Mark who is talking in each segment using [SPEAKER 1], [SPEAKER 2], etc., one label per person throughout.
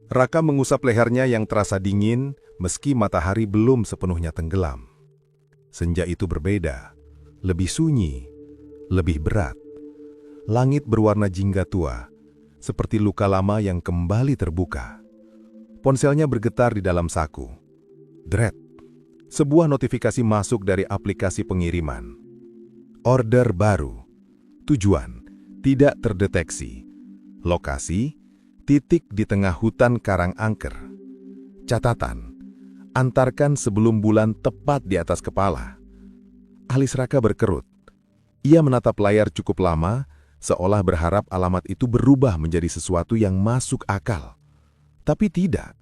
[SPEAKER 1] Raka mengusap lehernya yang terasa dingin meski matahari belum sepenuhnya tenggelam. Senja itu berbeda, lebih sunyi, lebih berat. Langit berwarna jingga tua, seperti luka lama yang kembali terbuka. Ponselnya bergetar di dalam saku. Dret, sebuah notifikasi masuk dari aplikasi pengiriman. Order baru. Tujuan, tidak terdeteksi. Lokasi, titik di tengah hutan karang angker. Catatan, antarkan sebelum bulan tepat di atas kepala. Alis Raka berkerut. Ia menatap layar cukup lama, seolah berharap alamat itu berubah menjadi sesuatu yang masuk akal. Tapi tidak.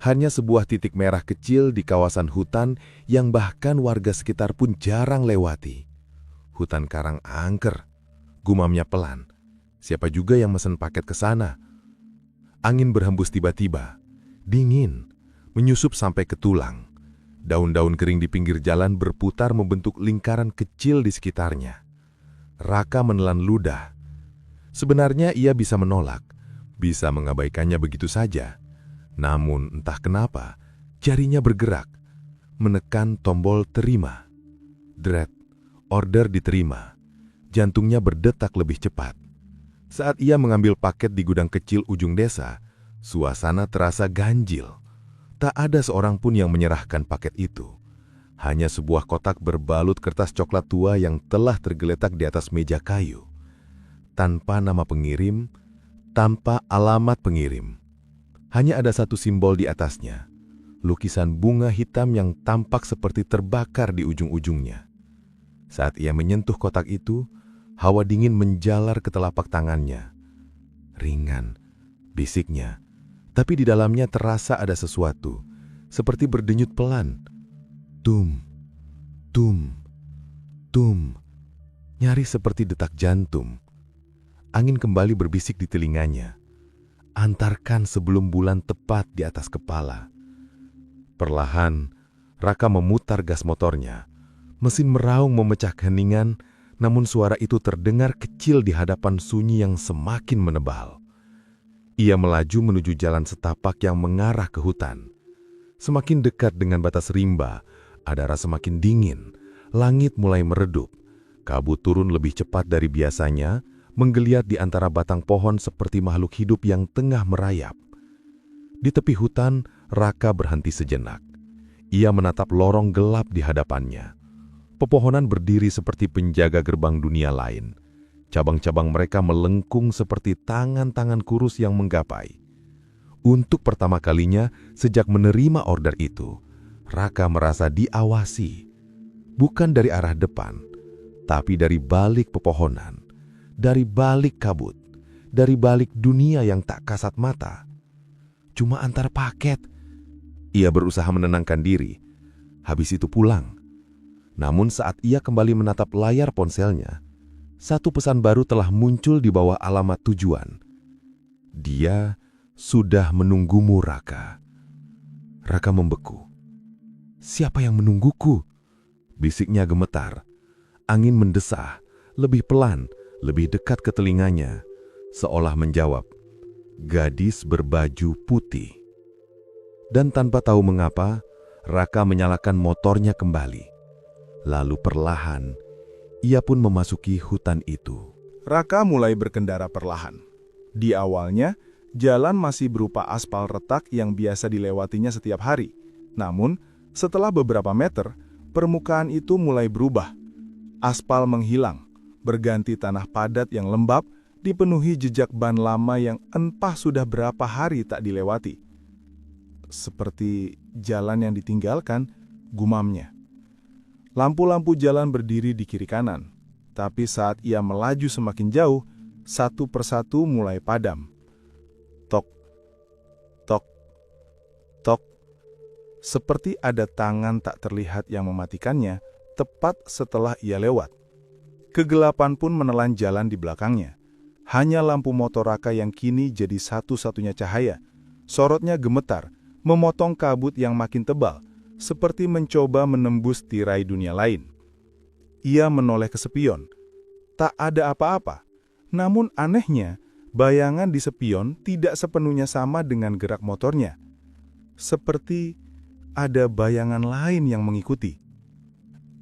[SPEAKER 1] Hanya sebuah titik merah kecil di kawasan hutan yang bahkan warga sekitar pun jarang lewati. Hutan karang angker, gumamnya pelan. Siapa juga yang mesen paket ke sana? Angin berhembus tiba-tiba, dingin, menyusup sampai ke tulang. Daun-daun kering di pinggir jalan berputar membentuk lingkaran kecil di sekitarnya. Raka menelan ludah. Sebenarnya ia bisa menolak, bisa mengabaikannya begitu saja. Namun entah kenapa, jarinya bergerak, menekan tombol terima. Dret, order diterima. Jantungnya berdetak lebih cepat. Saat ia mengambil paket di gudang kecil ujung desa, suasana terasa ganjil. Tak ada seorang pun yang menyerahkan paket itu. Hanya sebuah kotak berbalut kertas coklat tua yang telah tergeletak di atas meja kayu. Tanpa nama pengirim, tanpa alamat pengirim. Hanya ada satu simbol di atasnya. Lukisan bunga hitam yang tampak seperti terbakar di ujung-ujungnya. Saat ia menyentuh kotak itu, hawa dingin menjalar ke telapak tangannya. Ringan, bisiknya. Tapi di dalamnya terasa ada sesuatu, seperti berdenyut pelan. Tum, tum, tum, nyaris seperti detak jantung. Angin kembali berbisik di telinganya. Antarkan sebelum bulan tepat di atas kepala. Perlahan, Raka memutar gas motornya. Mesin meraung memecah keheningan, namun suara itu terdengar kecil di hadapan sunyi yang semakin menebal. Ia melaju menuju jalan setapak yang mengarah ke hutan. Semakin dekat dengan batas rimba, udara semakin dingin, langit mulai meredup, kabut turun lebih cepat dari biasanya, menggeliat di antara batang pohon seperti makhluk hidup yang tengah merayap. Di tepi hutan, Raka berhenti sejenak. Ia menatap lorong gelap di hadapannya. Pepohonan berdiri seperti penjaga gerbang dunia lain. Cabang-cabang mereka melengkung seperti tangan-tangan kurus yang menggapai. Untuk pertama kalinya sejak menerima order itu, Raka merasa diawasi. Bukan dari arah depan, tapi dari balik pepohonan, dari balik kabut, dari balik dunia yang tak kasat mata. Cuma antar paket. Ia berusaha menenangkan diri, habis itu pulang. Namun saat ia kembali menatap layar ponselnya, satu pesan baru telah muncul di bawah alamat tujuan. Dia sudah menunggumu, Raka. Raka membeku. Siapa yang menungguku? Bisiknya gemetar. Angin mendesah, lebih pelan, lebih dekat ke telinganya, seolah menjawab, gadis berbaju putih. Dan tanpa tahu mengapa, Raka menyalakan motornya kembali. Lalu perlahan, ia pun memasuki hutan itu.
[SPEAKER 2] Raka mulai berkendara perlahan. Di awalnya, jalan masih berupa aspal retak yang biasa dilewatinya setiap hari. Namun, setelah beberapa meter, permukaan itu mulai berubah. Aspal menghilang, berganti tanah padat yang lembab, dipenuhi jejak ban lama yang entah sudah berapa hari tak dilewati. Seperti jalan yang ditinggalkan, gumamnya. Lampu-lampu jalan berdiri di kiri kanan, tapi saat ia melaju semakin jauh, satu persatu mulai padam. Tok, tok, tok. Seperti ada tangan tak terlihat yang mematikannya, tepat setelah ia lewat. Kegelapan pun menelan jalan di belakangnya. Hanya lampu motor Raka yang kini jadi satu-satunya cahaya. Sorotnya gemetar, memotong kabut yang makin tebal, seperti mencoba menembus tirai dunia lain. Ia menoleh ke spion. Tak ada apa-apa. Namun anehnya, bayangan di spion tidak sepenuhnya sama dengan gerak motornya. Seperti ada bayangan lain yang mengikuti.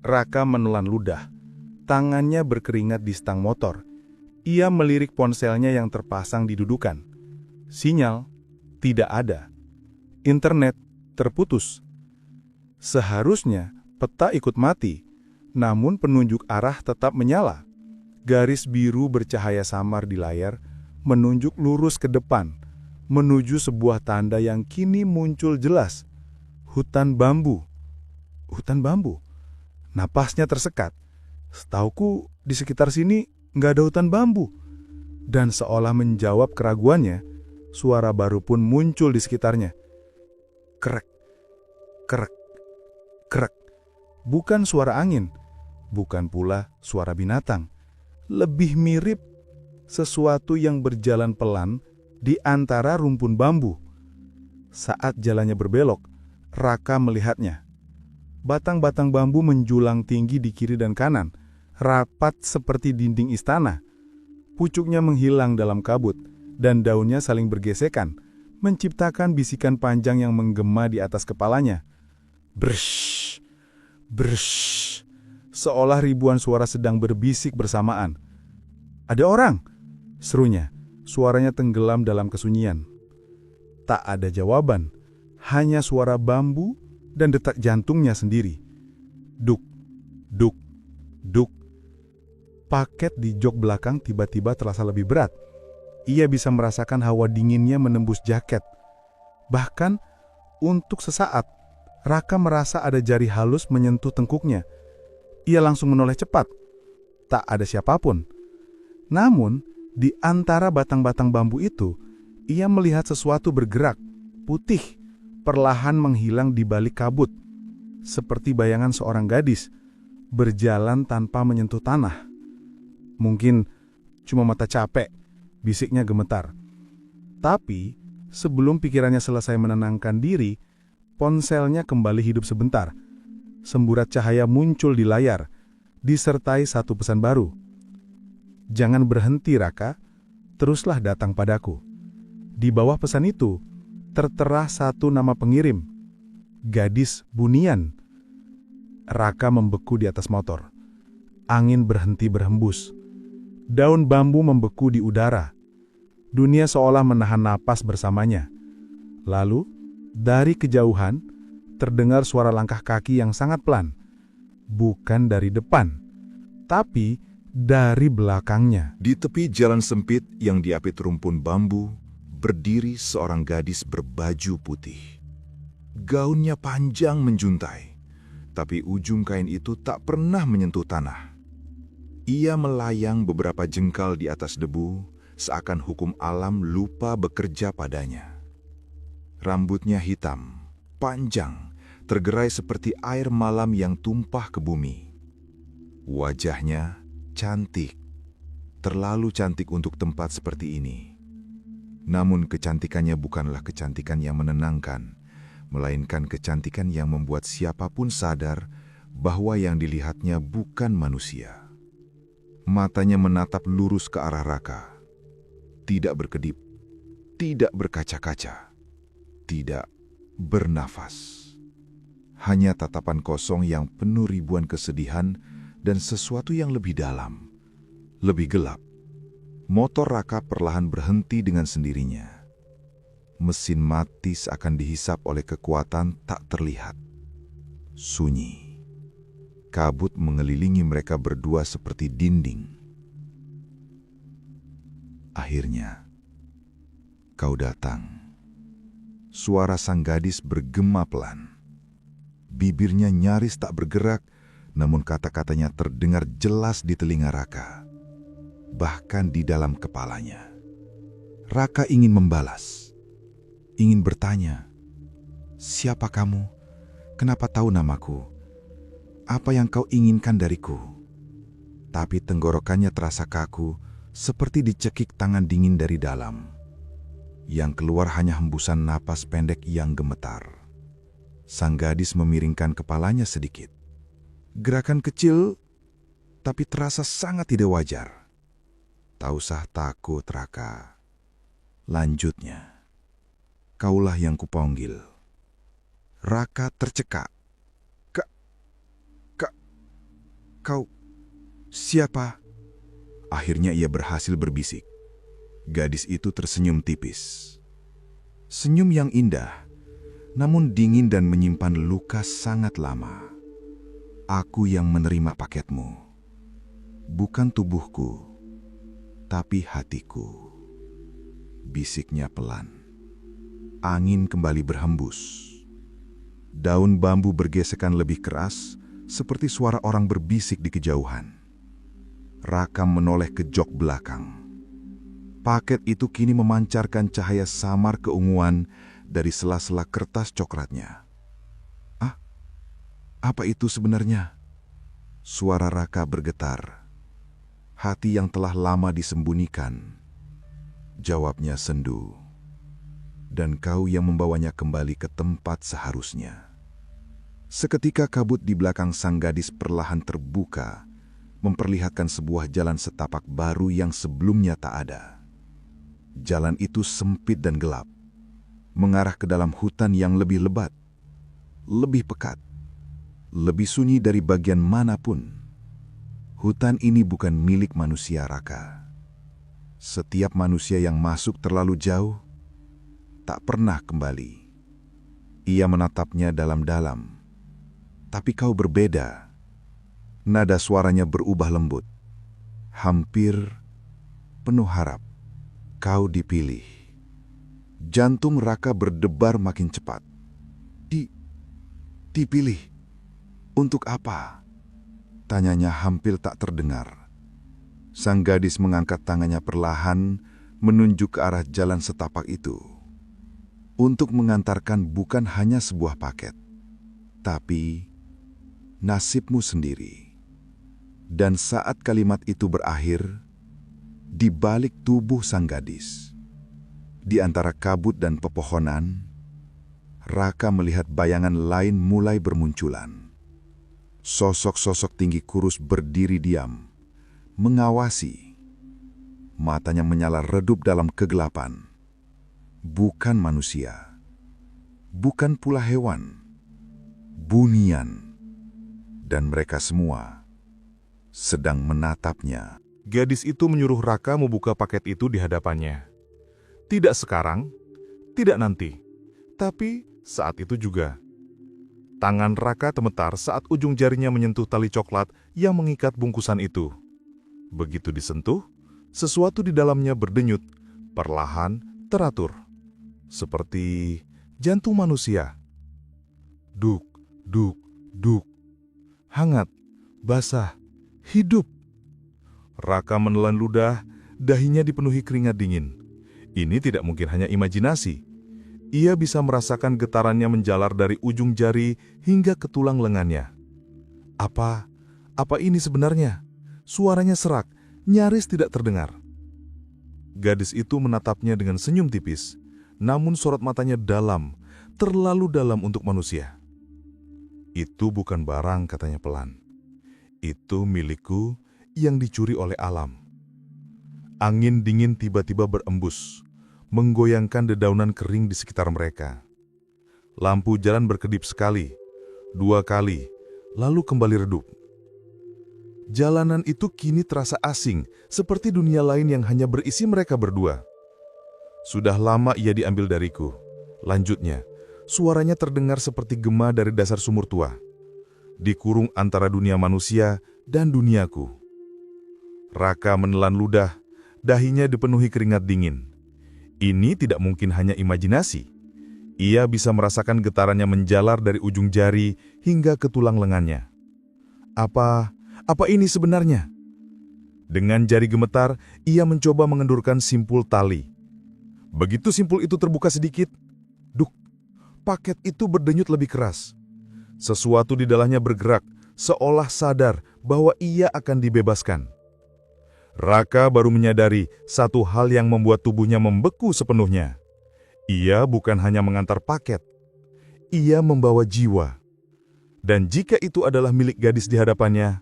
[SPEAKER 2] Raka menelan ludah. Tangannya berkeringat di stang motor. Ia melirik ponselnya yang terpasang di dudukan. Sinyal tidak ada. Internet terputus. Seharusnya peta ikut mati, namun penunjuk arah tetap menyala. Garis biru bercahaya samar di layar menunjuk lurus ke depan, menuju sebuah tanda yang kini muncul jelas. Hutan bambu. Hutan bambu. Napasnya tersekat. Setauku di sekitar sini nggak ada hutan bambu. Dan seolah menjawab keraguannya, suara baru pun muncul di sekitarnya. Krek, krek, krek. Bukan suara angin, bukan pula suara binatang. Lebih mirip sesuatu yang berjalan pelan di antara rumpun bambu. Saat jalannya berbelok, Raka melihatnya. Batang-batang bambu menjulang tinggi di kiri dan kanan, rapat seperti dinding istana. Pucuknya menghilang dalam kabut, dan daunnya saling bergesekan, menciptakan bisikan panjang yang menggema di atas kepalanya. Brsh, brsh, seolah ribuan suara sedang berbisik bersamaan. "Ada orang!" serunya, suaranya tenggelam dalam kesunyian. Tak ada jawaban, hanya suara bambu dan detak jantungnya sendiri. Duk, duk, duk. Paket di jok belakang tiba-tiba terasa lebih berat. Ia bisa merasakan hawa dinginnya menembus jaket. Bahkan, untuk sesaat, Raka merasa ada jari halus menyentuh tengkuknya. Ia langsung menoleh cepat. Tak ada siapapun. Namun, di antara batang-batang bambu itu, ia melihat sesuatu bergerak, putih, perlahan menghilang di balik kabut. Seperti bayangan seorang gadis, berjalan tanpa menyentuh tanah. Mungkin cuma mata capek, bisiknya gemetar. Tapi, sebelum pikirannya selesai menenangkan diri, ponselnya kembali hidup sebentar. Semburat cahaya muncul di layar, disertai satu pesan baru. "Jangan berhenti, Raka. Teruslah datang padaku." Di bawah pesan itu, tertera satu nama pengirim. Gadis Bunian. Raka membeku di atas motor. Angin berhenti berhembus. Daun bambu membeku di udara. Dunia seolah menahan napas bersamanya. Lalu, dari kejauhan, terdengar suara langkah kaki yang sangat pelan. Bukan dari depan, tapi dari belakangnya.
[SPEAKER 3] Di tepi jalan sempit yang diapit rumpun bambu, berdiri seorang gadis berbaju putih. Gaunnya panjang menjuntai, tapi ujung kain itu tak pernah menyentuh tanah. Ia melayang beberapa jengkal di atas debu, seakan hukum alam lupa bekerja padanya. Rambutnya hitam, panjang, tergerai seperti air malam yang tumpah ke bumi. Wajahnya cantik, terlalu cantik untuk tempat seperti ini. Namun kecantikannya bukanlah kecantikan yang menenangkan, melainkan kecantikan yang membuat siapapun sadar bahwa yang dilihatnya bukan manusia. Matanya menatap lurus ke arah Raka. Tidak berkedip, tidak berkaca-kaca, tidak bernafas. Hanya tatapan kosong yang penuh ribuan kesedihan dan sesuatu yang lebih dalam, lebih gelap. Motor Raka perlahan berhenti dengan sendirinya. Mesin mati seakan dihisap oleh kekuatan tak terlihat. Sunyi. Kabut mengelilingi mereka berdua seperti dinding. Akhirnya, kau datang. Suara sang gadis bergema pelan. Bibirnya nyaris tak bergerak, namun kata-katanya terdengar jelas di telinga Raka. Bahkan di dalam kepalanya. Raka ingin membalas. Ingin bertanya, "Siapa kamu? Kenapa tahu namaku? Apa yang kau inginkan dariku?" Tapi tenggorokannya terasa kaku, seperti dicekik tangan dingin dari dalam. Yang keluar hanya hembusan napas pendek yang gemetar. Sang gadis memiringkan kepalanya sedikit. Gerakan kecil, tapi terasa sangat tidak wajar. "Tak usah takut, Raka. Lanjutnya, kaulah yang kupanggil. Raka tercekak. Kau, siapa? Akhirnya ia berhasil berbisik. Gadis itu tersenyum tipis. Senyum yang indah, namun dingin dan menyimpan luka sangat lama. Aku yang menerima paketmu. Bukan tubuhku, tapi hatiku. Bisiknya pelan. Angin kembali berhembus. Daun bambu bergesekan lebih keras, seperti suara orang berbisik di kejauhan. Raka menoleh ke jok belakang. Paket itu kini memancarkan cahaya samar keunguan dari sela-sela kertas coklatnya. Ah, apa itu sebenarnya? Suara Raka bergetar. Hati yang telah lama disembunyikan. Jawabnya sendu. Dan kau yang membawanya kembali ke tempat seharusnya. Seketika kabut di belakang sang gadis perlahan terbuka, memperlihatkan sebuah jalan setapak baru yang sebelumnya tak ada. Jalan itu sempit dan gelap, mengarah ke dalam hutan yang lebih lebat, lebih pekat, lebih sunyi dari bagian manapun. Hutan ini bukan milik manusia, Raka. Setiap manusia yang masuk terlalu jauh, tak pernah kembali. Ia menatapnya dalam-dalam. Tapi kau berbeda. Nada suaranya berubah lembut. Hampir penuh harap. Kau dipilih. Jantung Raka berdebar makin cepat. Dipilih? Untuk apa? Tanyanya hampir tak terdengar. Sang gadis mengangkat tangannya perlahan, menunjuk ke arah jalan setapak itu. Untuk mengantarkan bukan hanya sebuah paket, tapi nasibmu sendiri. Dan saat kalimat itu berakhir, di balik tubuh sang gadis, di antara kabut dan pepohonan, Raka melihat bayangan lain mulai bermunculan. Sosok-sosok tinggi kurus berdiri diam, mengawasi. Matanya menyala redup dalam kegelapan. Bukan manusia, bukan pula hewan, bunian. Dan mereka semua sedang menatapnya.
[SPEAKER 2] Gadis itu menyuruh Raka membuka paket itu di hadapannya. Tidak sekarang, tidak nanti, tapi saat itu juga. Tangan Raka gemetar saat ujung jarinya menyentuh tali coklat yang mengikat bungkusan itu. Begitu disentuh, sesuatu di dalamnya berdenyut, perlahan teratur. Seperti jantung manusia. Duk, duk, duk. Hangat, basah, hidup. Raka menelan ludah, dahinya dipenuhi keringat dingin. Ini tidak mungkin hanya imajinasi. Ia bisa merasakan getarannya menjalar dari ujung jari hingga ke tulang lengannya. Apa ini sebenarnya? Suaranya serak, nyaris tidak terdengar. Gadis itu menatapnya dengan senyum tipis, namun sorot matanya dalam, terlalu dalam untuk manusia. Itu bukan barang, katanya pelan. Itu milikku yang dicuri oleh alam. Angin dingin tiba-tiba berembus, menggoyangkan dedaunan kering di sekitar mereka. Lampu jalan berkedip sekali, 2 kali, lalu kembali redup. Jalanan itu kini terasa asing, seperti dunia lain yang hanya berisi mereka berdua. Sudah lama ia diambil dariku. Lanjutnya, suaranya terdengar seperti gema dari dasar sumur tua. Dikurung antara dunia manusia dan duniaku. Raka menelan ludah, dahinya dipenuhi keringat dingin. Ini tidak mungkin hanya imajinasi. Ia bisa merasakan getarannya menjalar dari ujung jari hingga ke tulang lengannya. Apa ini sebenarnya? Dengan jari gemetar, ia mencoba mengendurkan simpul tali. Begitu simpul itu terbuka sedikit, duk, paket itu berdenyut lebih keras. Sesuatu di dalamnya bergerak, seolah sadar bahwa ia akan dibebaskan. Raka baru menyadari satu hal yang membuat tubuhnya membeku sepenuhnya. Ia bukan hanya mengantar paket, ia membawa jiwa. Dan jika itu adalah milik gadis di hadapannya,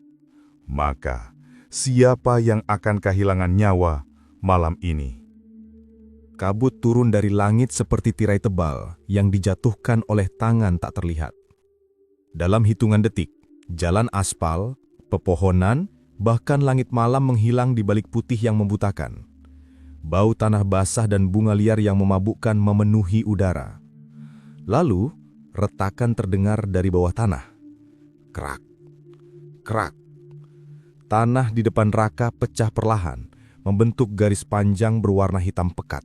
[SPEAKER 2] maka siapa yang akan kehilangan nyawa malam ini? Kabut turun dari langit seperti tirai tebal yang dijatuhkan oleh tangan tak terlihat. Dalam hitungan detik, jalan aspal, pepohonan, bahkan langit malam menghilang di balik putih yang membutakan. Bau tanah basah dan bunga liar yang memabukkan memenuhi udara. Lalu, retakan terdengar dari bawah tanah. Krak, krak. Tanah di depan Raka pecah perlahan, membentuk garis panjang berwarna hitam pekat.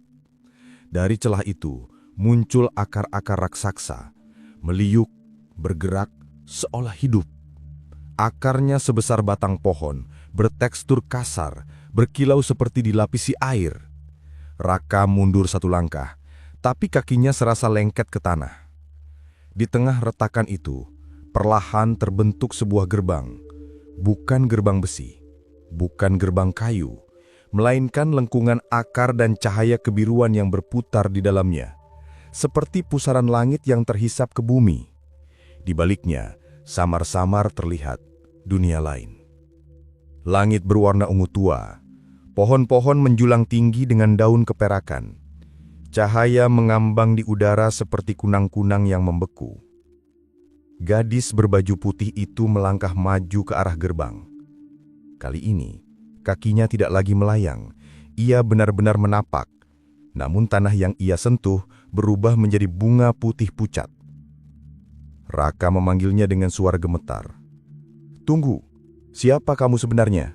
[SPEAKER 2] Dari celah itu, muncul akar-akar raksasa, meliuk, bergerak, seolah hidup. Akarnya sebesar batang pohon, bertekstur kasar, berkilau seperti dilapisi air. Raka mundur satu langkah, tapi kakinya serasa lengket ke tanah. Di tengah retakan itu, perlahan terbentuk sebuah gerbang. Bukan gerbang besi, bukan gerbang kayu, melainkan lengkungan akar dan cahaya kebiruan yang berputar di dalamnya, seperti pusaran langit yang terhisap ke bumi. Di baliknya, samar-samar terlihat dunia lain. Langit berwarna ungu tua, pohon-pohon menjulang tinggi dengan daun keperakan. Cahaya mengambang di udara seperti kunang-kunang yang membeku. Gadis berbaju putih itu melangkah maju ke arah gerbang. Kali ini, kakinya tidak lagi melayang, ia benar-benar menapak. Namun tanah yang ia sentuh berubah menjadi bunga putih pucat. Raka memanggilnya dengan suara gemetar. "Tunggu, siapa kamu sebenarnya?"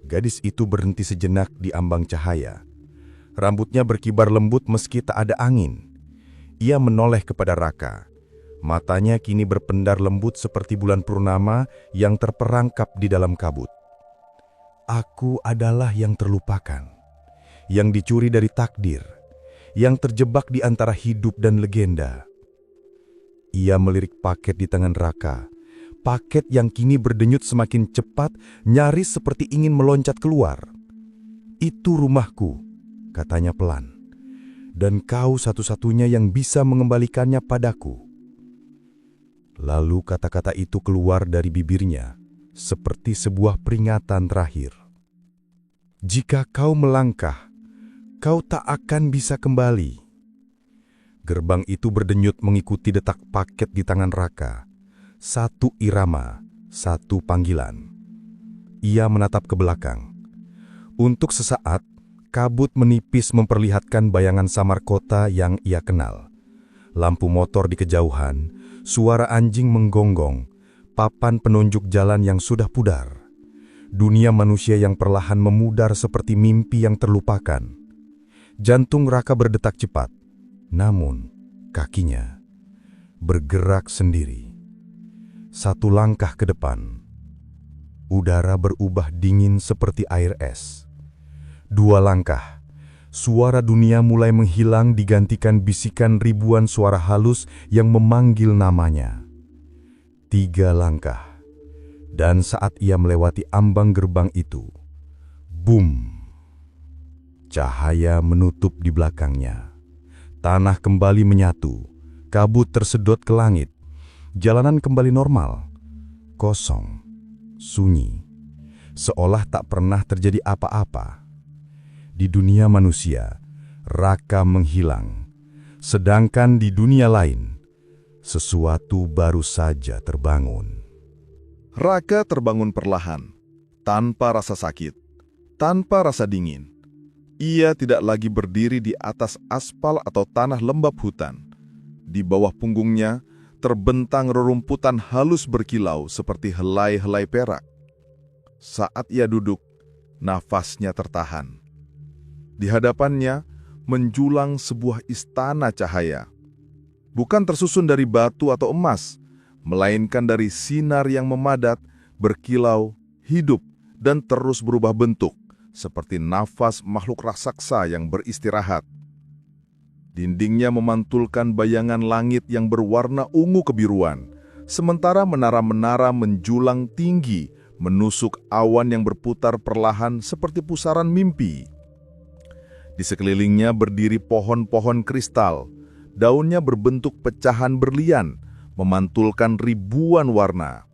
[SPEAKER 2] Gadis itu berhenti sejenak di ambang cahaya. Rambutnya berkibar lembut meski tak ada angin. Ia menoleh kepada Raka. Matanya kini berpendar lembut seperti bulan purnama yang terperangkap di dalam kabut. "Aku adalah yang terlupakan, yang dicuri dari takdir, yang terjebak di antara hidup dan legenda." Ia melirik paket di tangan Raka, paket yang kini berdenyut semakin cepat, nyaris seperti ingin meloncat keluar. "Itu rumahku," katanya pelan, "dan kau satu-satunya yang bisa mengembalikannya padaku." Lalu kata-kata itu keluar dari bibirnya, seperti sebuah peringatan terakhir. "Jika kau melangkah, kau tak akan bisa kembali." Gerbang itu berdenyut mengikuti detak paket di tangan Raka. Satu irama, satu panggilan. Ia menatap ke belakang. Untuk sesaat, kabut menipis memperlihatkan bayangan samar kota yang ia kenal. Lampu motor di kejauhan, suara anjing menggonggong, papan penunjuk jalan yang sudah pudar. Dunia manusia yang perlahan memudar seperti mimpi yang terlupakan. Jantung Raka berdetak cepat, namun kakinya bergerak sendiri. Satu langkah ke depan, udara berubah dingin seperti air es. Dua langkah, suara dunia mulai menghilang digantikan bisikan ribuan suara halus yang memanggil namanya. Tiga langkah, dan saat ia melewati ambang gerbang itu, boom! Cahaya menutup di belakangnya. Tanah kembali menyatu, kabut tersedot ke langit. Jalanan kembali normal, kosong, sunyi, seolah tak pernah terjadi apa-apa. Di dunia manusia, Raka menghilang, sedangkan di dunia lain, sesuatu baru saja terbangun.
[SPEAKER 3] Raka terbangun perlahan, tanpa rasa sakit, tanpa rasa dingin. Ia tidak lagi berdiri di atas aspal atau tanah lembab hutan. Di bawah punggungnya, terbentang rerumputan halus berkilau seperti helai-helai perak. Saat ia duduk, nafasnya tertahan. Di hadapannya menjulang sebuah istana cahaya. Bukan tersusun dari batu atau emas, melainkan dari sinar yang memadat, berkilau, hidup, dan terus berubah bentuk, seperti nafas makhluk raksasa yang beristirahat. Dindingnya memantulkan bayangan langit yang berwarna ungu kebiruan, sementara menara-menara menjulang tinggi, menusuk awan yang berputar perlahan seperti pusaran mimpi. Di sekelilingnya berdiri pohon-pohon kristal, daunnya berbentuk pecahan berlian, memantulkan ribuan warna.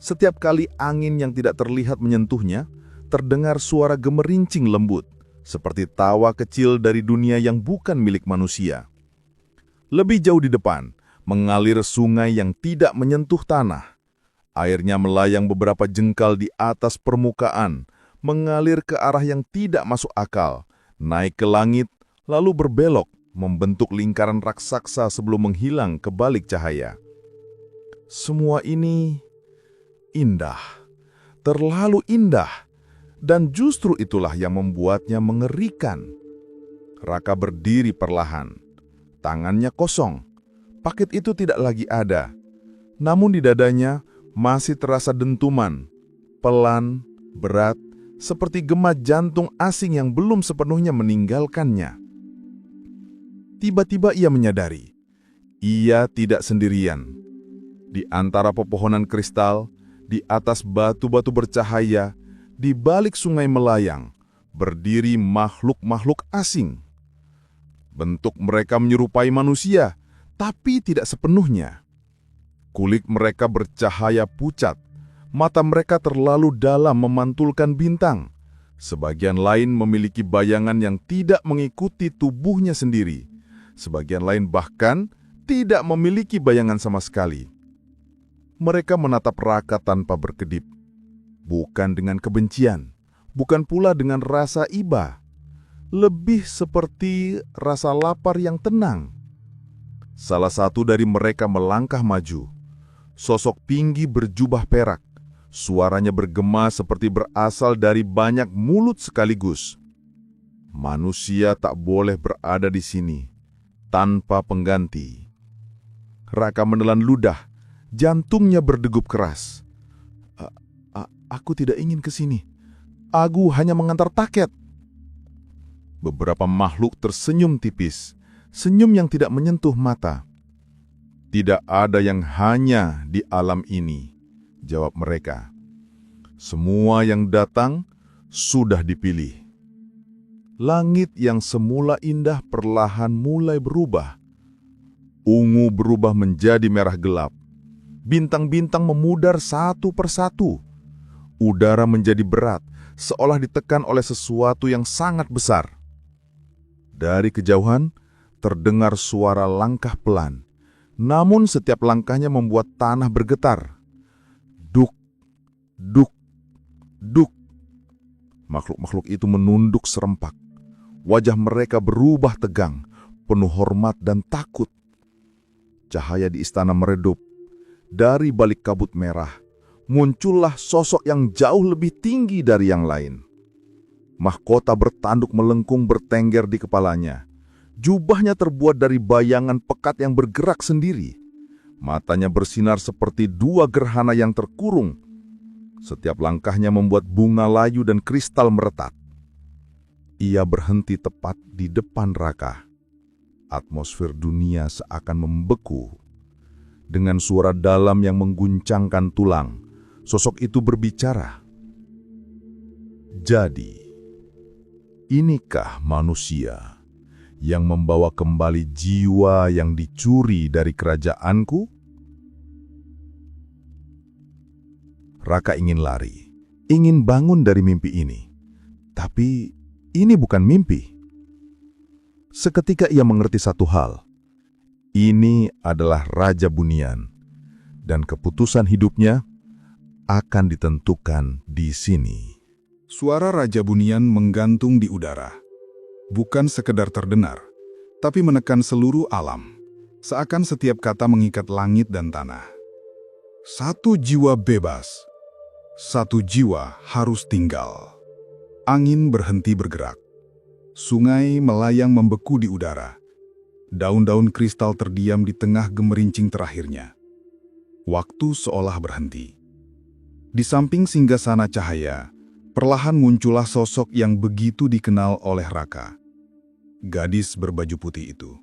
[SPEAKER 3] Setiap kali angin yang tidak terlihat menyentuhnya, terdengar suara gemerincing lembut, seperti tawa kecil dari dunia yang bukan milik manusia. Lebih jauh di depan, mengalir sungai yang tidak menyentuh tanah. Airnya melayang beberapa jengkal di atas permukaan, mengalir ke arah yang tidak masuk akal, naik ke langit, lalu berbelok, membentuk lingkaran raksasa sebelum menghilang ke balik cahaya. Semua ini indah, terlalu indah, dan justru itulah yang membuatnya mengerikan. Raka berdiri perlahan, tangannya kosong, paket itu tidak lagi ada. Namun di dadanya masih terasa dentuman, pelan, berat, seperti gema jantung asing yang belum sepenuhnya meninggalkannya. Tiba-tiba ia menyadari, ia tidak sendirian. Di antara pepohonan kristal, di atas batu-batu bercahaya, di balik sungai melayang, berdiri makhluk-makhluk asing. Bentuk mereka menyerupai manusia, tapi tidak sepenuhnya. Kulit mereka bercahaya pucat, mata mereka terlalu dalam memantulkan bintang. Sebagian lain memiliki bayangan yang tidak mengikuti tubuhnya sendiri. Sebagian lain bahkan tidak memiliki bayangan sama sekali. Mereka menatap Raka tanpa berkedip, bukan dengan kebencian, bukan pula dengan rasa iba, lebih seperti rasa lapar yang tenang. Salah satu dari mereka melangkah maju, sosok tinggi berjubah perak, suaranya bergema seperti berasal dari banyak mulut sekaligus. Manusia tak boleh berada di sini tanpa pengganti. Raka menelan ludah, jantungnya berdegup keras. Aku tidak ingin ke sini. Aku hanya mengantar paket. Beberapa makhluk tersenyum tipis, senyum yang tidak menyentuh mata. Tidak ada yang hanya di alam ini, jawab mereka. Semua yang datang sudah dipilih. Langit yang semula indah perlahan mulai berubah. Ungu berubah menjadi merah gelap. Bintang-bintang memudar satu persatu. Udara menjadi berat, seolah ditekan oleh sesuatu yang sangat besar. Dari kejauhan, terdengar suara langkah pelan. Namun setiap langkahnya membuat tanah bergetar. Duk, duk, duk. Makhluk-makhluk itu menunduk serempak. Wajah mereka berubah tegang, penuh hormat dan takut. Cahaya di istana meredup. Dari balik kabut merah, muncullah sosok yang jauh lebih tinggi dari yang lain. Mahkota bertanduk melengkung bertengger di kepalanya. Jubahnya terbuat dari bayangan pekat yang bergerak sendiri. Matanya bersinar seperti dua gerhana yang terkurung. Setiap langkahnya membuat bunga layu dan kristal meretat. Ia berhenti tepat di depan Raka. Atmosfer dunia seakan membeku. Dengan suara dalam yang mengguncangkan tulang, sosok itu berbicara. Jadi, inikah manusia yang membawa kembali jiwa yang dicuri dari kerajaanku? Raka ingin lari, ingin bangun dari mimpi ini. Tapi ini bukan mimpi. Seketika ia mengerti satu hal. Ini adalah Raja Bunian, dan keputusan hidupnya akan ditentukan di sini.
[SPEAKER 2] Suara Raja Bunian menggantung di udara. Bukan sekedar terdengar, tapi menekan seluruh alam. Seakan setiap kata mengikat langit dan tanah. Satu jiwa bebas. Satu jiwa harus tinggal. Angin berhenti bergerak. Sungai melayang membeku di udara. Daun-daun kristal terdiam di tengah gemerincing terakhirnya. Waktu seolah berhenti. Di samping singgasana cahaya, perlahan muncullah sosok yang begitu dikenal oleh Raka. Gadis berbaju putih itu.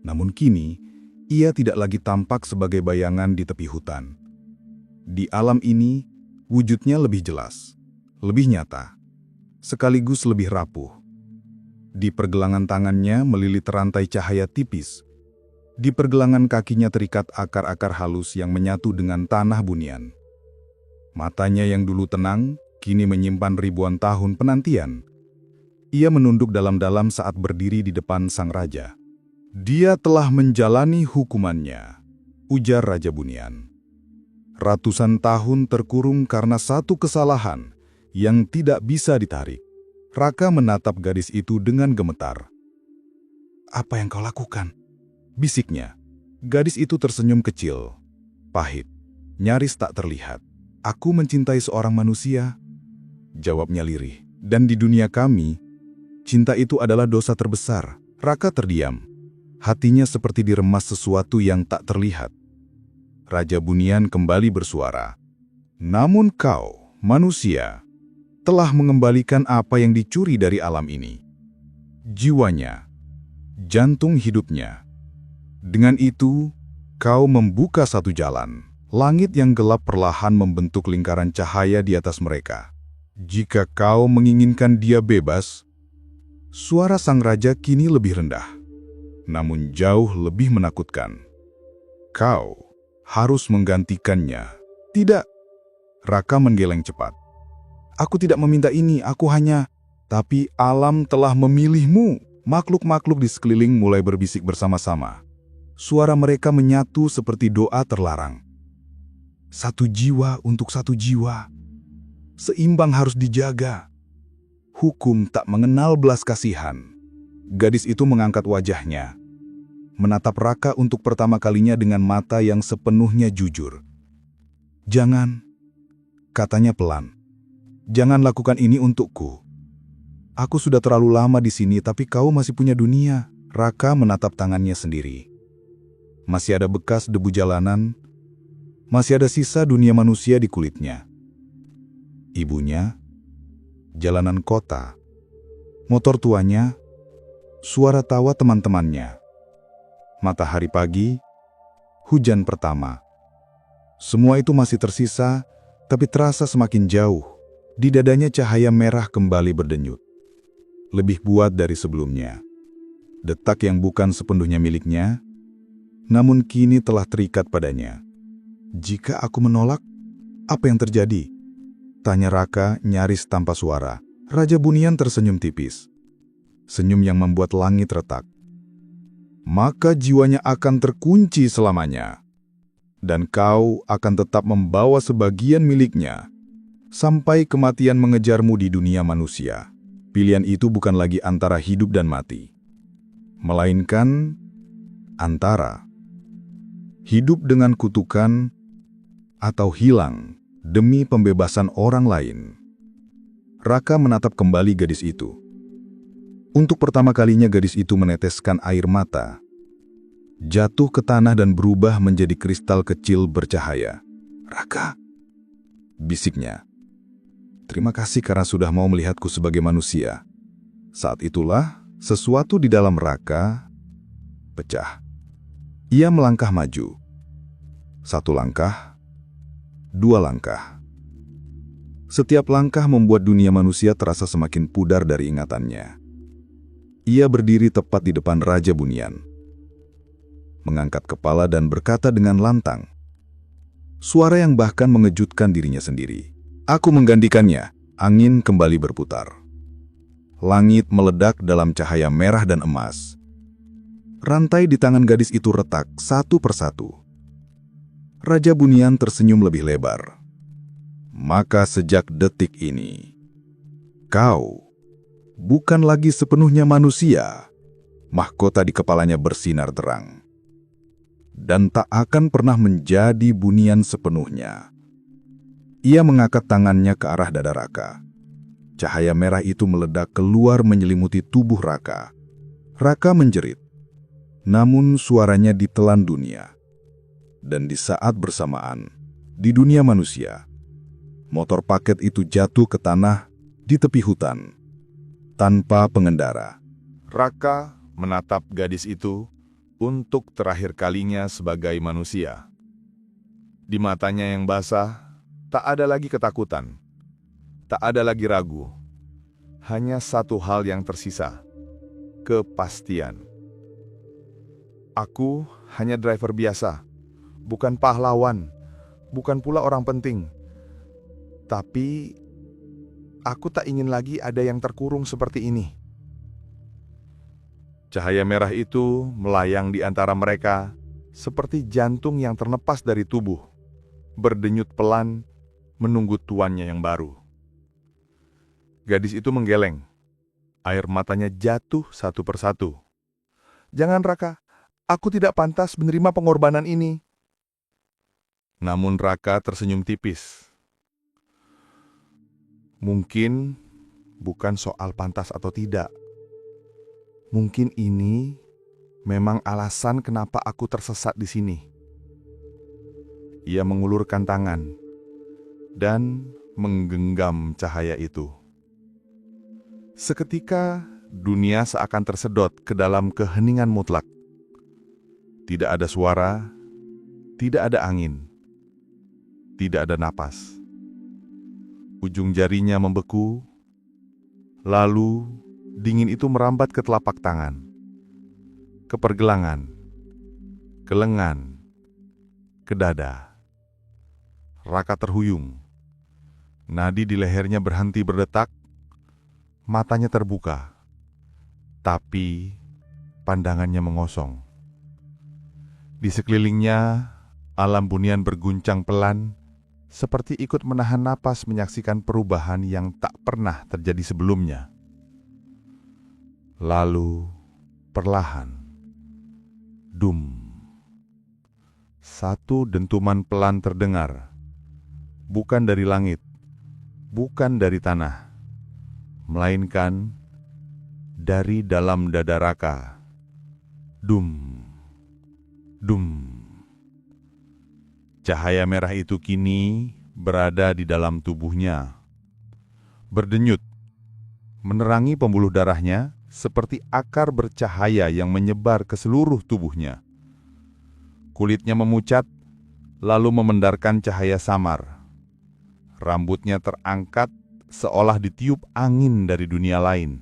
[SPEAKER 2] Namun kini, ia tidak lagi tampak sebagai bayangan di tepi hutan. Di alam ini, wujudnya lebih jelas, lebih nyata, sekaligus lebih rapuh. Di pergelangan tangannya melilit rantai cahaya tipis. Di pergelangan kakinya terikat akar-akar halus yang menyatu dengan tanah bunian. Matanya yang dulu tenang, kini menyimpan ribuan tahun penantian. Ia menunduk dalam-dalam saat berdiri di depan sang raja. "Dia telah menjalani hukumannya," ujar Raja Bunian. "Ratusan tahun terkurung karena satu kesalahan yang tidak bisa ditarik." Raka menatap gadis itu dengan gemetar. "Apa yang kau lakukan?" bisiknya. Gadis itu tersenyum kecil, pahit, nyaris tak terlihat. "Aku mencintai seorang manusia," jawabnya lirih. "Dan di dunia kami, cinta itu adalah dosa terbesar." Raka terdiam. Hatinya seperti diremas sesuatu yang tak terlihat. Raja Bunian kembali bersuara. "Namun kau, manusia, telah mengembalikan apa yang dicuri dari alam ini. Jiwanya, jantung hidupnya. Dengan itu, kau membuka satu jalan. Langit yang gelap perlahan membentuk lingkaran cahaya di atas mereka. Jika kau menginginkan dia bebas," suara sang raja kini lebih rendah, namun jauh lebih menakutkan. "Kau harus menggantikannya." "Tidak," Raka menggeleng cepat. "Aku tidak meminta ini, aku hanya..." "Tapi alam telah memilihmu." Makhluk-makhluk di sekeliling mulai berbisik bersama-sama. Suara mereka menyatu seperti doa terlarang. "Satu jiwa untuk satu jiwa. Seimbang harus dijaga. Hukum tak mengenal belas kasihan." Gadis itu mengangkat wajahnya, menatap Raka untuk pertama kalinya dengan mata yang sepenuhnya jujur. "Jangan," katanya pelan. "Jangan lakukan ini untukku. Aku sudah terlalu lama di sini, tapi kau masih punya dunia." Raka menatap tangannya sendiri. Masih ada bekas debu jalanan, masih ada sisa dunia manusia di kulitnya. Ibunya, jalanan kota, motor tuanya, suara tawa teman-temannya, matahari pagi, hujan pertama. Semua itu masih tersisa, tapi terasa semakin jauh. Di dadanya cahaya merah kembali berdenyut. Lebih buat dari sebelumnya. Detak yang bukan sepenuhnya miliknya, namun kini telah terikat padanya. "Jika aku menolak, apa yang terjadi?" tanya Raka nyaris tanpa suara. Raja Bunian tersenyum tipis. Senyum yang membuat langit retak. "Maka jiwanya akan terkunci selamanya. Dan kau akan tetap membawa sebagian miliknya, sampai kematian mengejarmu di dunia manusia." Pilihan itu bukan lagi antara hidup dan mati, melainkan antara hidup dengan kutukan atau hilang demi pembebasan orang lain. Raka menatap kembali gadis itu. Untuk pertama kalinya gadis itu meneteskan air mata, jatuh ke tanah dan berubah menjadi kristal kecil bercahaya. "Raka," bisiknya. "Terima kasih karena sudah mau melihatku sebagai manusia." Saat itulah sesuatu di dalam Raka pecah. Ia melangkah maju. Satu langkah, dua langkah. Setiap langkah membuat dunia manusia terasa semakin pudar dari ingatannya. Ia berdiri tepat di depan Raja Bunian, mengangkat kepala dan berkata dengan lantang, suara yang bahkan mengejutkan dirinya sendiri, "Aku menggantikannya." Angin kembali berputar. Langit meledak dalam cahaya merah dan emas. Rantai di tangan gadis itu retak satu persatu. Raja Bunian tersenyum lebih lebar. "Maka sejak detik ini, kau bukan lagi sepenuhnya manusia." Mahkota di kepalanya bersinar terang. "Dan tak akan pernah menjadi Bunian sepenuhnya." Ia mengangkat tangannya ke arah dada Raka. Cahaya merah itu meledak keluar menyelimuti tubuh Raka. Raka menjerit. Namun suaranya ditelan dunia. Dan di saat bersamaan, di dunia manusia, motor paket itu jatuh ke tanah di tepi hutan, tanpa pengendara.
[SPEAKER 3] Raka menatap gadis itu untuk terakhir kalinya sebagai manusia. Di matanya yang basah, tak ada lagi ketakutan, tak ada lagi ragu. Hanya satu hal yang tersisa, kepastian. "Aku hanya driver biasa, bukan pahlawan, bukan pula orang penting. Tapi, aku tak ingin lagi ada yang terkurung seperti ini."
[SPEAKER 2] Cahaya merah itu melayang di antara mereka seperti jantung yang terlepas dari tubuh, berdenyut pelan menunggu tuannya yang baru. Gadis itu menggeleng. Air matanya jatuh satu persatu. "Jangan, Raka. Aku tidak pantas menerima pengorbanan ini." Namun Raka tersenyum tipis. "Mungkin bukan soal pantas atau tidak. Mungkin ini memang alasan kenapa aku tersesat di sini." Ia mengulurkan tangan dan menggenggam cahaya itu. Seketika dunia seakan tersedot ke dalam keheningan mutlak. Tidak ada suara, tidak ada angin, tidak ada napas. Ujung jarinya membeku, lalu dingin itu merambat ke telapak tangan, ke pergelangan, ke lengan, ke dada. Raka terhuyung. Nadi di lehernya berhenti berdetak, matanya terbuka, tapi pandangannya mengosong. Di sekelilingnya, alam bunian berguncang pelan, seperti ikut menahan napas menyaksikan perubahan yang tak pernah terjadi sebelumnya. Lalu, perlahan, dum. Satu dentuman pelan terdengar, bukan dari langit, bukan dari tanah, melainkan dari dalam dada Raka. Dum, dum. Cahaya merah itu kini berada di dalam tubuhnya, berdenyut, menerangi pembuluh darahnya seperti akar bercahaya yang menyebar ke seluruh tubuhnya. Kulitnya memucat, lalu memendarkan cahaya samar. Rambutnya terangkat seolah ditiup angin dari dunia lain.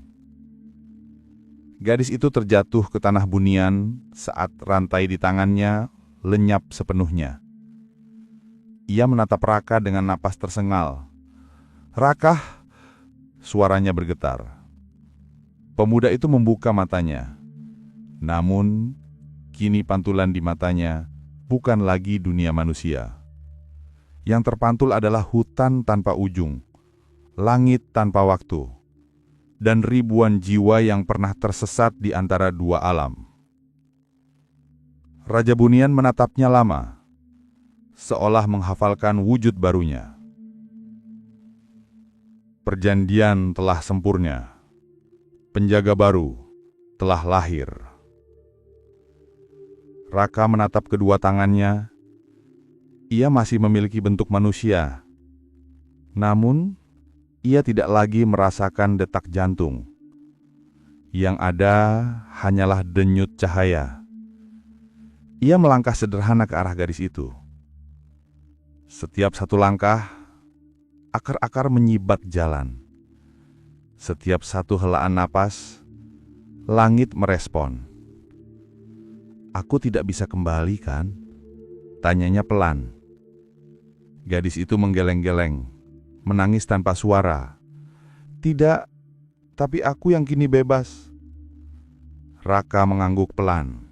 [SPEAKER 2] Gadis itu terjatuh ke tanah bunian saat rantai di tangannya lenyap sepenuhnya. Ia menatap Raka dengan napas tersengal. "Raka!" Suaranya bergetar. Pemuda itu membuka matanya. Namun, kini pantulan di matanya bukan lagi dunia manusia. Yang terpantul adalah hutan tanpa ujung, langit tanpa waktu, dan ribuan jiwa yang pernah tersesat di antara dua alam. Raja Bunian menatapnya lama, seolah menghafalkan wujud barunya. Perjanjian telah sempurna. Penjaga baru telah lahir. Raka menatap kedua tangannya. Ia masih memiliki bentuk manusia. Namun, ia tidak lagi merasakan detak jantung. Yang ada hanyalah denyut cahaya. Ia melangkah sederhana ke arah gadis itu. Setiap satu langkah, akar-akar menyibat jalan. Setiap satu helaan napas, langit merespon. "Aku tidak bisa kembali, kan?" tanyanya pelan. Gadis itu menggeleng-geleng, menangis tanpa suara. "Tidak, tapi aku yang kini bebas." Raka mengangguk pelan.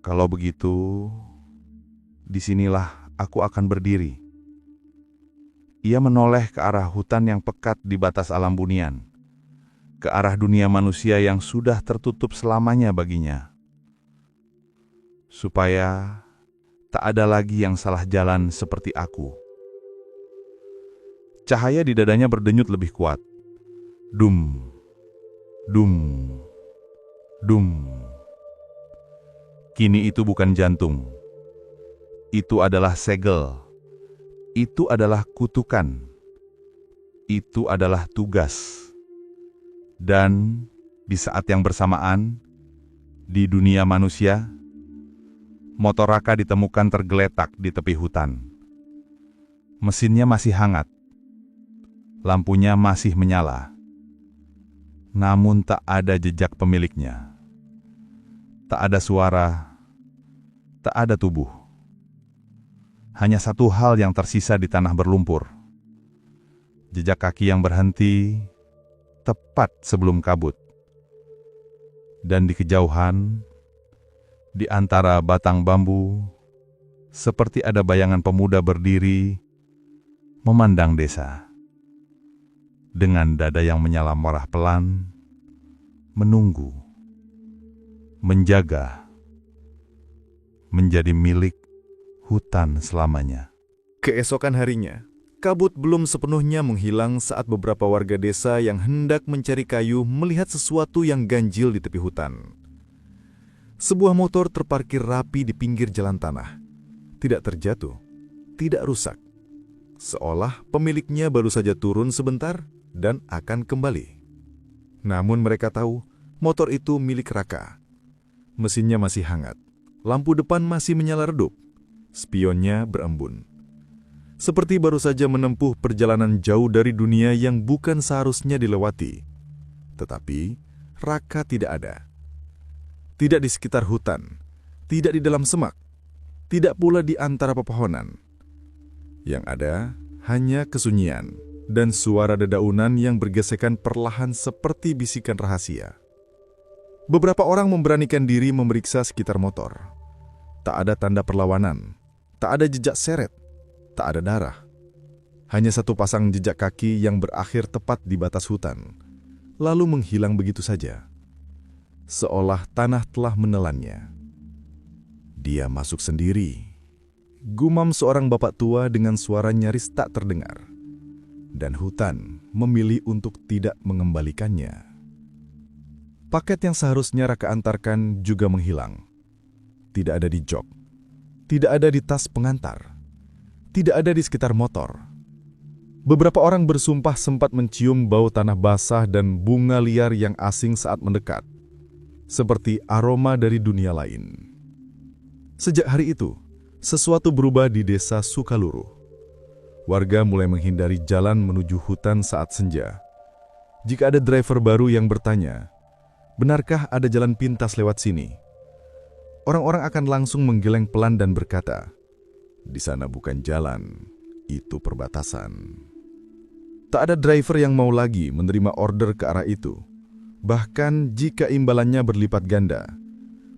[SPEAKER 2] "Kalau begitu, disinilah aku akan berdiri." Ia menoleh ke arah hutan yang pekat di batas alam bunian, ke arah dunia manusia yang sudah tertutup selamanya baginya. Supaya tak ada lagi yang salah jalan seperti aku. Cahaya di dadanya berdenyut lebih kuat. Dum, dum, dum. Kini itu bukan jantung. Itu adalah segel. Itu adalah kutukan. Itu adalah tugas. Dan di saat yang bersamaan, di dunia manusia, motor Raka ditemukan tergeletak di tepi hutan. Mesinnya masih hangat. Lampunya masih menyala. Namun tak ada jejak pemiliknya. Tak ada suara. Tak ada tubuh. Hanya satu hal yang tersisa di tanah berlumpur. Jejak kaki yang berhenti tepat sebelum kabut.
[SPEAKER 4] Dan di kejauhan, di antara batang bambu, seperti ada bayangan pemuda berdiri, memandang desa. Dengan dada yang menyala merah pelan, menunggu, menjaga, menjadi milik hutan selamanya.
[SPEAKER 2] Keesokan harinya, kabut belum sepenuhnya menghilang saat beberapa warga desa yang hendak mencari kayu melihat sesuatu yang ganjil di tepi hutan. Sebuah motor terparkir rapi di pinggir jalan tanah. Tidak terjatuh, tidak rusak. Seolah pemiliknya baru saja turun sebentar dan akan kembali. Namun mereka tahu motor itu milik Raka. Mesinnya masih hangat, lampu depan masih menyala redup, spionnya berembun. Seperti baru saja menempuh perjalanan jauh dari dunia yang bukan seharusnya dilewati. Tetapi Raka tidak ada. Tidak di sekitar hutan, tidak di dalam semak, tidak pula di antara pepohonan. Yang ada hanya kesunyian dan suara dedaunan yang bergesekan perlahan seperti bisikan rahasia. Beberapa orang memberanikan diri memeriksa sekitar motor. Tak ada tanda perlawanan, tak ada jejak seret, tak ada darah. Hanya satu pasang jejak kaki yang berakhir tepat di batas hutan, lalu menghilang begitu saja. Seolah tanah telah menelannya. Dia masuk sendiri. Gumam seorang bapak tua dengan suara nyaris tak terdengar. Dan hutan memilih untuk tidak mengembalikannya. Paket yang seharusnya Raka antarkan juga menghilang. Tidak ada di jok. Tidak ada di tas pengantar. Tidak ada di sekitar motor. Beberapa orang bersumpah sempat mencium bau tanah basah dan bunga liar yang asing saat mendekat. Seperti aroma dari dunia lain. Sejak hari itu, sesuatu berubah di desa Sukaluru. Warga mulai menghindari jalan menuju hutan saat senja. Jika ada driver baru yang bertanya, benarkah ada jalan pintas lewat sini? Orang-orang akan langsung menggeleng pelan dan berkata, di sana bukan jalan, itu perbatasan. Tak ada driver yang mau lagi menerima order ke arah itu. Bahkan jika imbalannya berlipat ganda,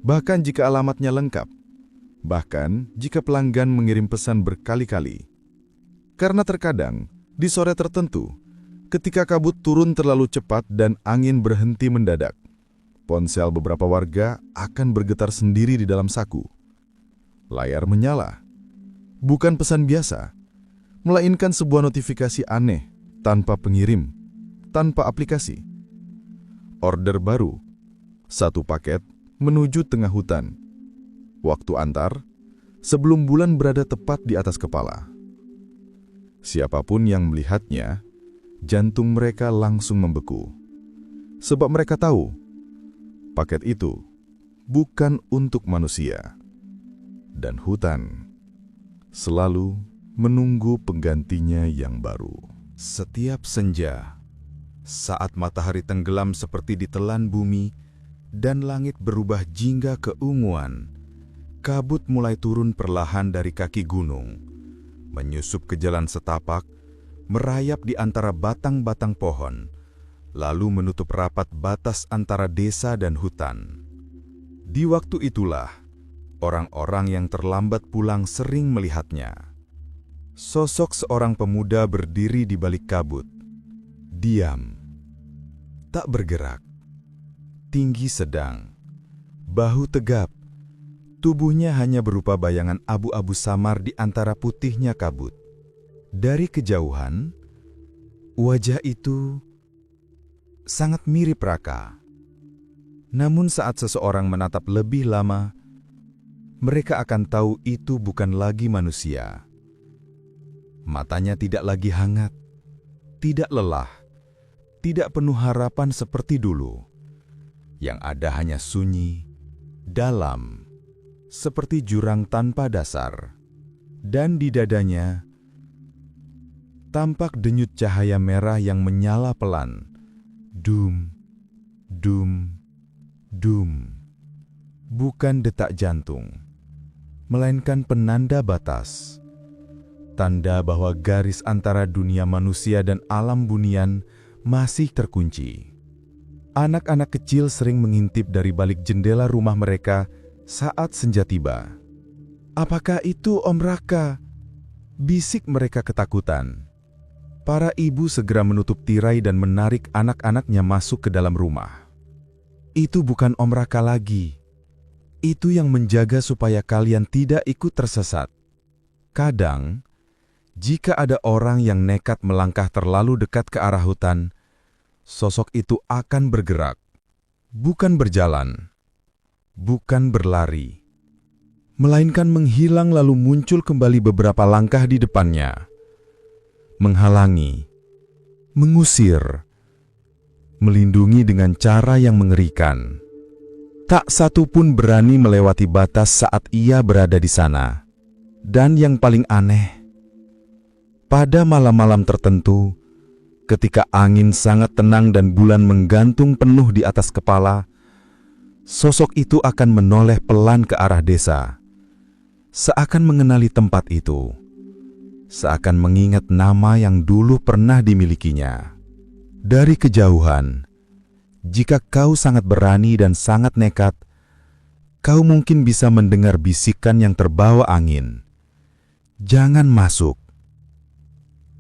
[SPEAKER 2] bahkan jika alamatnya lengkap, bahkan jika pelanggan mengirim pesan berkali-kali. Karena terkadang, di sore tertentu, ketika kabut turun terlalu cepat dan angin berhenti mendadak, ponsel beberapa warga akan bergetar sendiri di dalam saku. Layar menyala, bukan pesan biasa, melainkan sebuah notifikasi aneh, tanpa pengirim, tanpa aplikasi. Order baru, satu paket menuju tengah hutan. Waktu antar, sebelum bulan berada tepat di atas kepala. Siapapun yang melihatnya, jantung mereka langsung membeku. Sebab mereka tahu, paket itu bukan untuk manusia. Dan hutan selalu menunggu penggantinya yang baru.
[SPEAKER 3] Setiap senja, saat matahari tenggelam seperti ditelan bumi dan langit berubah jingga keunguan, kabut mulai turun perlahan dari kaki gunung, menyusup ke jalan setapak, merayap di antara batang-batang pohon, lalu menutup rapat batas antara desa dan hutan. Di waktu itulah, orang-orang yang terlambat pulang sering melihatnya. Sosok seorang pemuda berdiri di balik kabut, diam, tak bergerak, tinggi sedang, bahu tegap, tubuhnya hanya berupa bayangan abu-abu samar di antara putihnya kabut. Dari kejauhan, wajah itu sangat mirip Raka. Namun saat seseorang menatap lebih lama, mereka akan tahu itu bukan lagi manusia. Matanya tidak lagi hangat, tidak lelah, tidak penuh harapan seperti dulu. Yang ada hanya sunyi, dalam, seperti jurang tanpa dasar. Dan di dadanya, tampak denyut cahaya merah yang menyala pelan. Dum, dum, dum. Bukan detak jantung, melainkan penanda batas. Tanda bahwa garis antara dunia manusia dan alam bunian masih terkunci.
[SPEAKER 1] Anak-anak kecil sering mengintip dari balik jendela rumah mereka saat senja tiba. "Apakah itu Om Raka?" bisik mereka ketakutan. Para ibu segera menutup tirai dan menarik anak-anaknya masuk ke dalam rumah. "Itu bukan Om Raka lagi. Itu yang menjaga supaya kalian tidak ikut tersesat." Kadang, jika ada orang yang nekat melangkah terlalu dekat ke arah hutan, sosok itu akan bergerak, bukan berjalan, bukan berlari, melainkan menghilang lalu muncul kembali beberapa langkah di depannya, menghalangi, mengusir, melindungi dengan cara yang mengerikan. Tak satu pun berani melewati batas saat ia berada di sana. Dan yang paling aneh, pada malam-malam tertentu, ketika angin sangat tenang dan bulan menggantung penuh di atas kepala, sosok itu akan menoleh pelan ke arah desa, seakan mengenali tempat itu, seakan mengingat nama yang dulu pernah dimilikinya. Dari kejauhan, jika kau sangat berani dan sangat nekat, kau mungkin bisa mendengar bisikan yang terbawa angin. "Jangan masuk.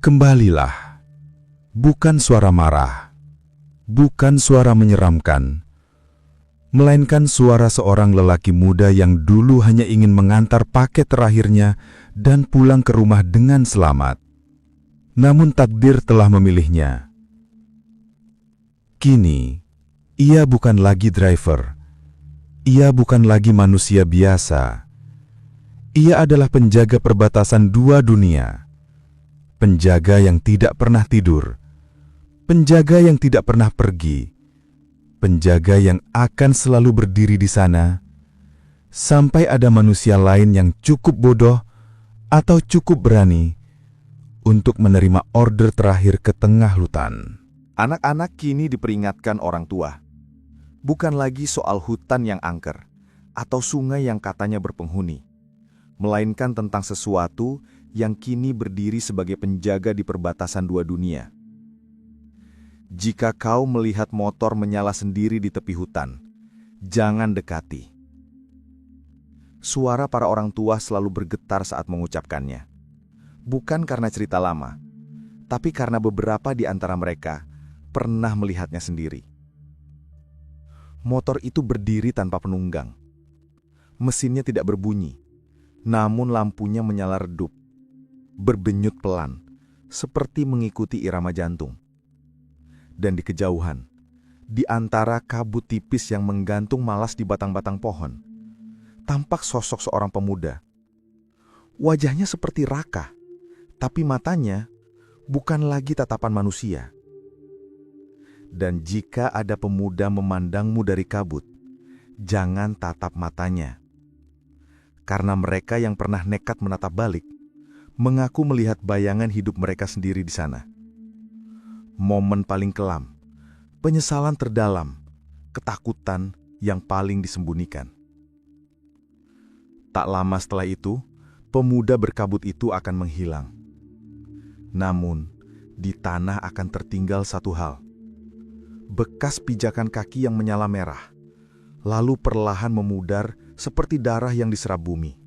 [SPEAKER 1] Kembalilah." Bukan suara marah, bukan suara menyeramkan, melainkan suara seorang lelaki muda yang dulu hanya ingin mengantar paket terakhirnya dan pulang ke rumah dengan selamat. Namun takdir telah memilihnya. Kini, ia bukan lagi driver. Ia bukan lagi manusia biasa. Ia adalah penjaga perbatasan dua dunia. Penjaga yang tidak pernah tidur. Penjaga yang tidak pernah pergi. Penjaga yang akan selalu berdiri di sana sampai ada manusia lain yang cukup bodoh atau cukup berani untuk menerima order terakhir ke tengah hutan.
[SPEAKER 3] Anak-anak kini diperingatkan orang tua. Bukan lagi soal hutan yang angker atau sungai yang katanya berpenghuni, melainkan tentang sesuatu yang kini berdiri sebagai penjaga di perbatasan dua dunia. Jika kau melihat motor menyala sendiri di tepi hutan, jangan dekati. Suara para orang tua selalu bergetar saat mengucapkannya. Bukan karena cerita lama, tapi karena beberapa di antara mereka pernah melihatnya sendiri. Motor itu berdiri tanpa penunggang. Mesinnya tidak berbunyi, namun lampunya menyala redup, berdenyut pelan, seperti mengikuti irama jantung. Dan di kejauhan, di antara kabut tipis yang menggantung malas di batang-batang pohon, tampak sosok seorang pemuda. Wajahnya seperti Raka, tapi matanya bukan lagi tatapan manusia. Dan jika ada pemuda memandangmu dari kabut, jangan tatap matanya. Karena mereka yang pernah nekat menatap balik, mengaku melihat bayangan hidup mereka sendiri di sana. Momen paling kelam, penyesalan terdalam, ketakutan yang paling disembunyikan. Tak lama setelah itu, pemuda berkabut itu akan menghilang. Namun, di tanah akan tertinggal satu hal. Bekas pijakan kaki yang menyala merah, lalu perlahan memudar seperti darah yang diserap bumi.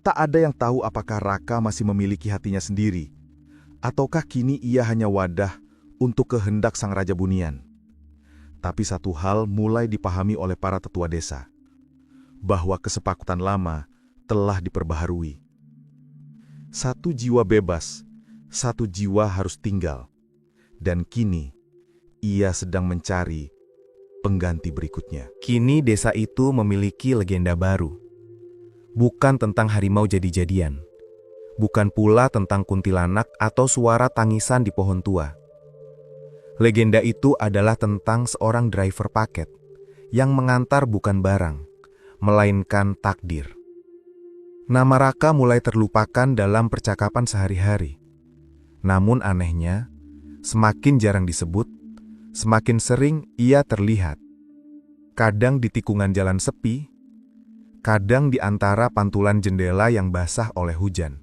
[SPEAKER 3] Tak ada yang tahu apakah Raka masih memiliki hatinya sendiri, ataukah kini ia hanya wadah untuk kehendak sang Raja Bunian. Tapi satu hal mulai dipahami oleh para tetua desa, bahwa kesepakatan lama telah diperbaharui. Satu jiwa bebas, satu jiwa harus tinggal, dan kini ia sedang mencari pengganti berikutnya.
[SPEAKER 5] Kini desa itu memiliki legenda baru. Bukan tentang harimau jadi-jadian. Bukan pula tentang kuntilanak atau suara tangisan di pohon tua. Legenda itu adalah tentang seorang driver paket yang mengantar bukan barang, melainkan takdir. Nama Raka mulai terlupakan dalam percakapan sehari-hari. Namun anehnya, semakin jarang disebut, semakin sering ia terlihat. Kadang di tikungan jalan sepi, kadang di antara pantulan jendela yang basah oleh hujan.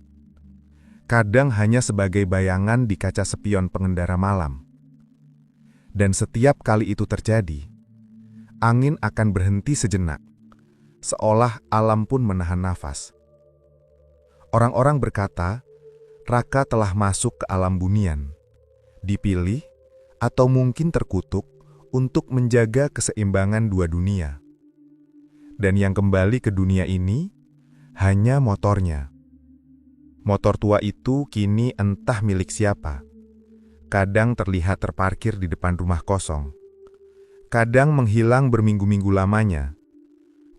[SPEAKER 5] Kadang hanya sebagai bayangan di kaca spion pengendara malam.
[SPEAKER 1] Dan setiap kali itu terjadi, angin akan berhenti sejenak, seolah alam pun menahan nafas. Orang-orang berkata, Raka telah masuk ke alam bunian, dipilih atau mungkin terkutuk untuk menjaga keseimbangan dua dunia. Dan yang kembali ke dunia ini hanya motornya. Motor tua itu kini entah milik siapa. Kadang terlihat terparkir di depan rumah kosong. Kadang menghilang berminggu-minggu lamanya.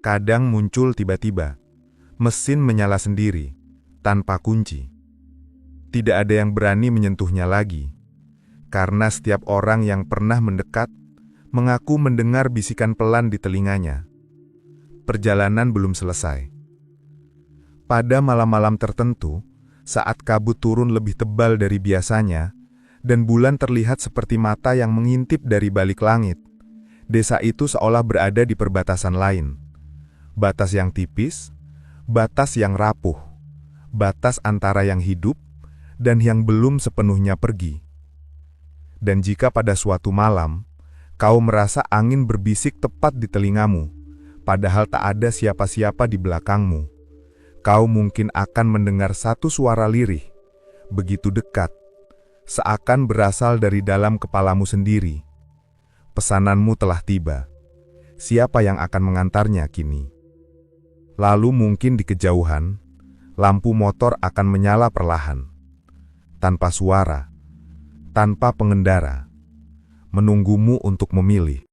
[SPEAKER 1] Kadang muncul tiba-tiba. Mesin menyala sendiri, tanpa kunci. Tidak ada yang berani menyentuhnya lagi. Karena setiap orang yang pernah mendekat mengaku mendengar bisikan pelan di telinganya. Perjalanan belum selesai. Pada malam-malam tertentu, saat kabut turun lebih tebal dari biasanya, dan bulan terlihat seperti mata yang mengintip dari balik langit, desa itu seolah berada di perbatasan lain. Batas yang tipis, batas yang rapuh, batas antara yang hidup dan yang belum sepenuhnya pergi. Dan jika pada suatu malam, kau merasa angin berbisik tepat di telingamu, padahal tak ada siapa-siapa di belakangmu, kau mungkin akan mendengar satu suara lirih, begitu dekat, seakan berasal dari dalam kepalamu sendiri. Pesananmu telah tiba. Siapa yang akan mengantarnya kini? Lalu mungkin di kejauhan, lampu motor akan menyala perlahan, tanpa suara, tanpa pengendara, menunggumu untuk memilih.